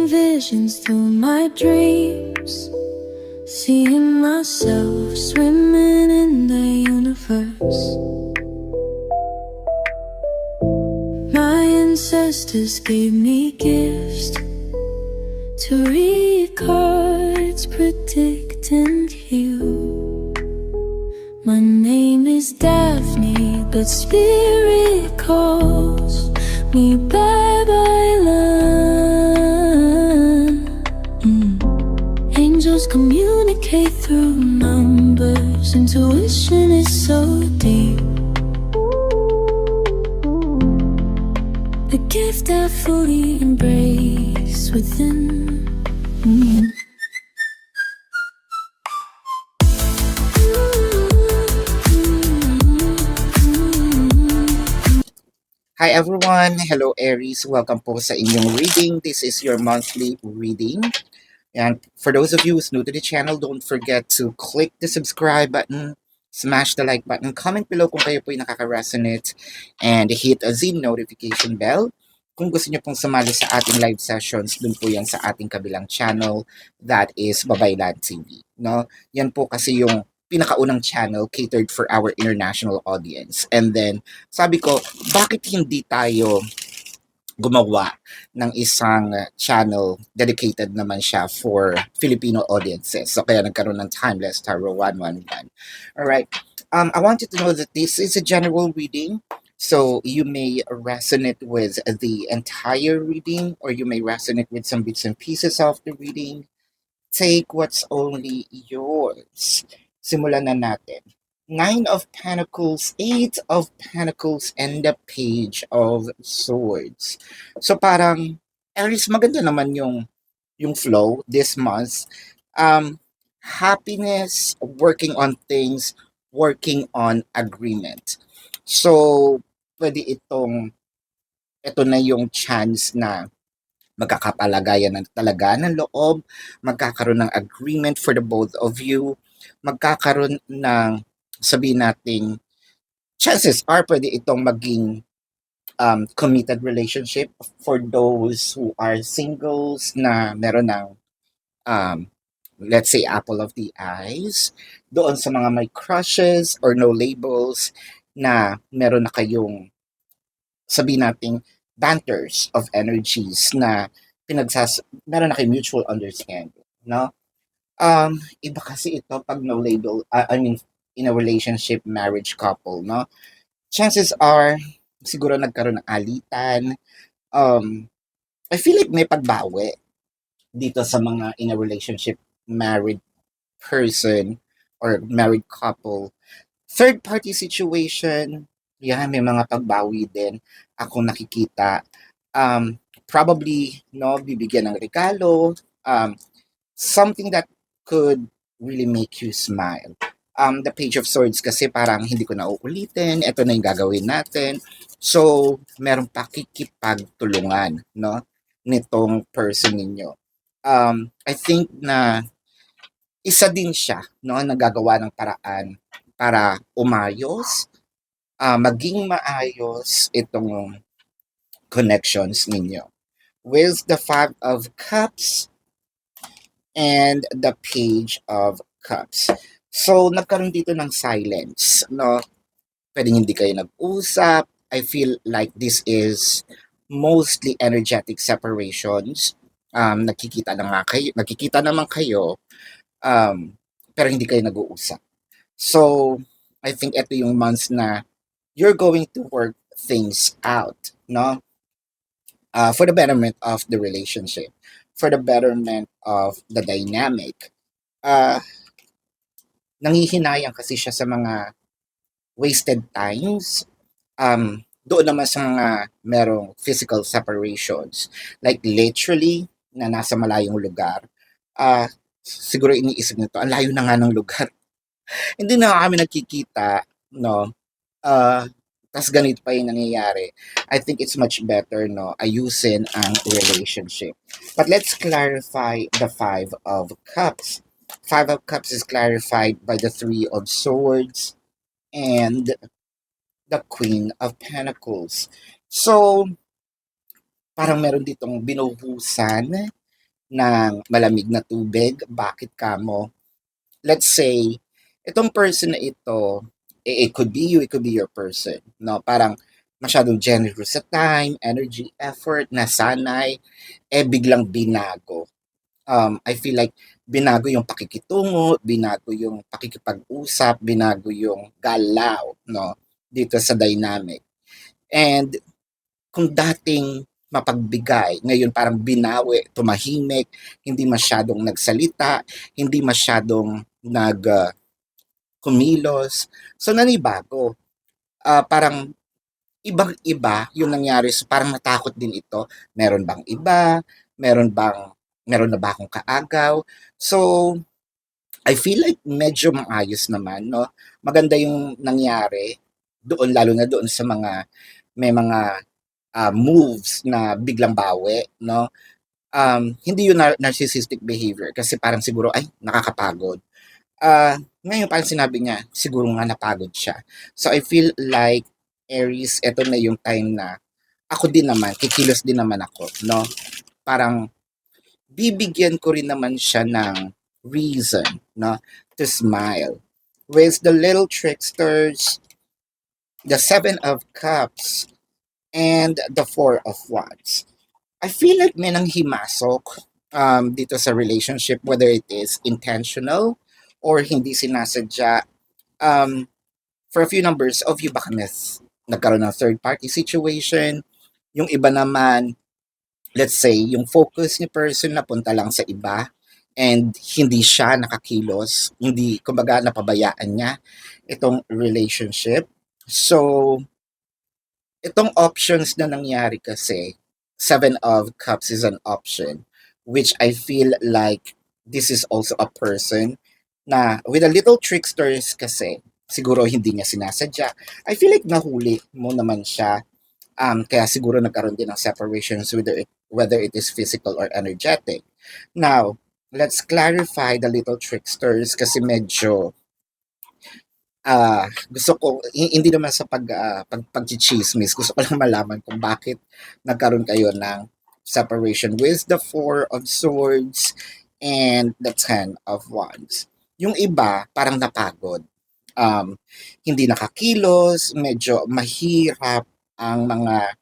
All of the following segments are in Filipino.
visions through my dreams, seeing myself swimming in the universe. My ancestors gave me gifts to read cards, predict and heal. My name is Daphne, but spirit calls me Babylon. Angels communicate through numbers. Intuition is so deep. The gift I fully embrace within. Hi everyone! Hello Aries! Welcome po sa inyong reading. This is your monthly reading. And for those of you who's new to the channel, don't forget to click the subscribe button, smash the like button, comment below kung kayo po yung nakaka-resonate, and hit the notification bell. Kung gusto niyo pong sumali sa ating live sessions, dun po yan sa ating kabilang channel, that is Babaylan TV. No? Yan po kasi yung pinakaunang channel catered for our international audience. And then, sabi ko, bakit hindi tayo gumawa ng isang channel dedicated naman siya for Filipino audiences? So, kaya nagkaroon ng Timeless Tarot 111. Alright. I want you to know that this is a general reading. So, you may resonate with the entire reading or you may resonate with some bits and pieces of the reading. Take what's only yours. Simulan na natin. 9 of Pentacles, 8 of Pentacles, and the Page of Swords. So parang, Aries, maganda naman yung flow this month. Happiness, working on things, working on agreement. So, pwede ito na yung chance na magkakapalagayan ng talaga ng loob, magkakaroon ng agreement for the both of you, magkakaroon ng, sabihin nating, chances are pwede itong maging committed relationship for those who are singles na meron ng, let's say, apple of the eyes. Doon sa mga may crushes or no labels na meron na kayong, sabihin nating, banters of energies na meron na kayo mutual understanding, no? Iba kasi ito pag no label, in a relationship, marriage couple, no? Chances are, siguro nagkaroon ng alitan. I feel like may pagbawi dito sa mga in a relationship, married person or married couple. Third party situation, yeah, may mga pagbawi din ako nakikita. Probably, no, bibigyan ng regalo, something that could really make you smile. The Page of Swords kasi parang hindi ko na uulitin, ito na yung gagawin natin. So, merong pakikipagtulungan, no, nitong person ninyo. I think na isa din siya, no, nagagawa ng paraan para umayos, maging maayos itong connections ninyo. With the Five of Cups and the Page of Cups. So, nagkaroon dito ng silence, no? Pwedeng hindi kayo nag-usap. I feel like this is mostly energetic separations. Nakikita naman kayo, pero hindi kayo nag-uusap. So, I think ito yung months na you're going to work things out, no? For the betterment of the relationship, for the betterment of the dynamic. Nangihinayang kasi siya sa mga wasted times. Doon naman sa mga merong physical separations, like literally na nasa malayong lugar. Siguro iniisip nito, ang layo na nga ng lugar. Hindi na kami nagkikita, no? Tas ganito pa yung nangyayari. I think it's much better, no, ayusin ang relationship. But let's clarify the Five of Cups. Five of Cups is clarified by the Three of Swords and the Queen of Pentacles. So, parang meron ditong binuhusan ng malamig na tubig. Bakit kamo? Let's say, itong person na ito, it could be you, it could be your person. No? Parang masyadong generous sa time, energy, effort, nasanay, biglang binago. I feel like binago yung pakikitungo, binago yung pakikipag-usap, binago yung galaw, no, dito sa dynamic. And kung dating mapagbigay, ngayon parang binawi, tumahimik, hindi masyadong nagsalita, hindi masyadong kumilos. So nanibago. Parang ibang-iba yung nangyari. So parang natakot din ito. Meron bang iba? Meron na ba akong kaagaw? So I feel like medyo maayos naman, no? Maganda yung nangyari doon, lalo na doon sa mga may mga moves na biglang bawi, no? Hindi yung narcissistic behavior kasi parang siguro, ay, nakakapagod. Ngayon parang sinabi niya, siguro nga napagod siya. So I feel like Aries, eto na yung time na ako din naman, kikilos din naman ako, no? Parang bibigyan ko rin naman siya ng reason, no, to smile. With the little tricksters, the Seven of Cups, and the Four of Wands. I feel like may nang himasok dito sa relationship, whether it is intentional or hindi sinasadya. Um, for a few numbers of you, baka nagkaroon ng third party situation. Yung iba naman, let's say, yung focus ni person napunta lang sa iba and hindi siya nakakilos, hindi, kumbaga, napabayaan niya itong relationship. So, itong options na nangyari kasi, Seven of Cups is an option, which I feel like this is also a person na with a little tricksters kasi, siguro hindi niya sinasadya. I feel like nahuli mo naman siya. Kaya siguro nagkaroon din ng separations, whether it is physical or energetic. Now, let's clarify the little tricksters kasi medyo gusto ko hindi naman sa pagchichismis, gusto ko lang malaman kung bakit nagkaroon kayo ng separation with the Four of Swords and the Ten of Wands. Yung iba parang napagod. Hindi nakakilos, medyo mahirap ang mga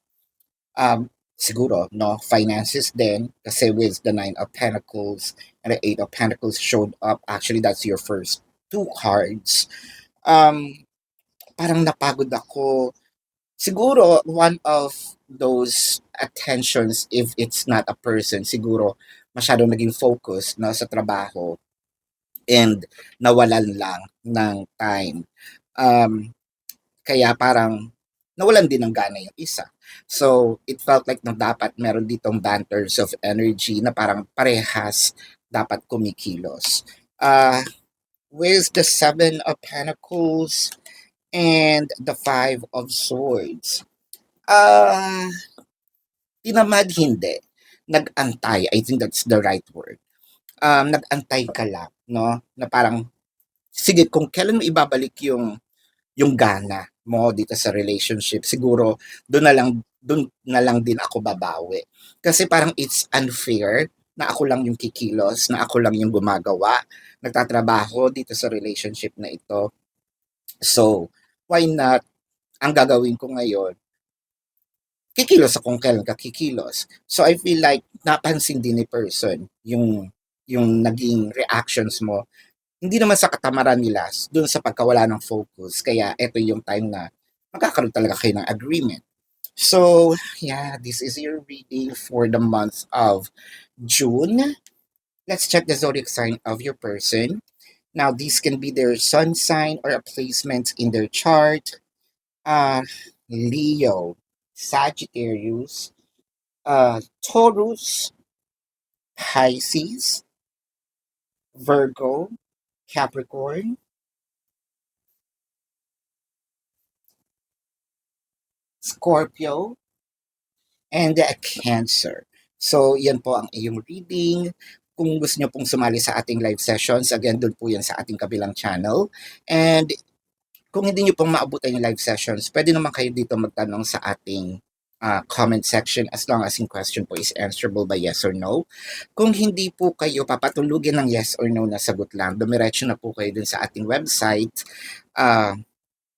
siguro, no, finances din kasi with the Nine of Pentacles and the Eight of Pentacles showed up. Actually, that's your first two cards. Um, Parang napagod ako. Siguro, one of those attentions, if it's not a person, siguro, masyadong naging focus na sa trabaho and nawalan lang ng time. Kaya parang nawalan din ng gana yung isa. So, it felt like na dapat meron ditong banters of energy na parang parehas dapat kumikilos. With the Seven of Pentacles and the Five of Swords. Ah, tinamad hindi. Nag-antay. I think that's the right word. Nag-antay ka lang, no? Na parang, sige, kung kailan mo ibabalik yung gana mo dito sa relationship, siguro doon na lang din ako babawi. Kasi parang it's unfair na ako lang yung kikilos, na ako lang yung gumagawa, nagtatrabaho dito sa relationship na ito. So, why not? Ang gagawin ko ngayon, kikilos akong kailan ka kikilos. So, I feel like napansin din ni person yung naging reactions mo, hindi naman sa katamaran nila, dun sa pagkawala ng focus. Kaya ito yung time na magkakaroon talaga kayo ng agreement. So, yeah, this is your reading for the month of June. Let's check the zodiac sign of your person. Now, these can be their sun sign or a placement in their chart. Leo, Sagittarius, Taurus, Pisces, Virgo, Capricorn, Scorpio, and Cancer. So, yan po ang iyong reading. Kung gusto nyo pong sumali sa ating live sessions, again, doon po yan sa ating kabilang channel. And kung hindi nyo pong maabutan yung live sessions, pwede naman kayo dito magtanong sa ating comment section as long as yung question po is answerable by yes or no. Kung hindi po kayo papatulugin ng yes or no na sagot lang, dumiretso na po kayo dun sa ating website.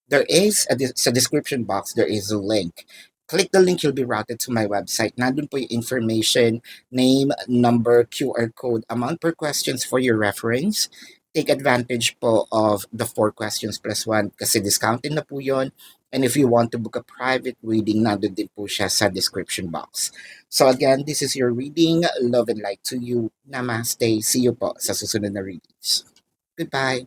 There is, sa description box, there is a link. Click the link, you'll be routed to my website. Nandun po yung information, name, number, QR code, amount per questions for your reference. Take advantage po of the 4 questions plus 1 kasi discounted na po yon. And if you want to book a private reading, nandun din po siya sa description box. So again, this is your reading. Love and light to you. Namaste. See you po sa susunod na readings. Goodbye.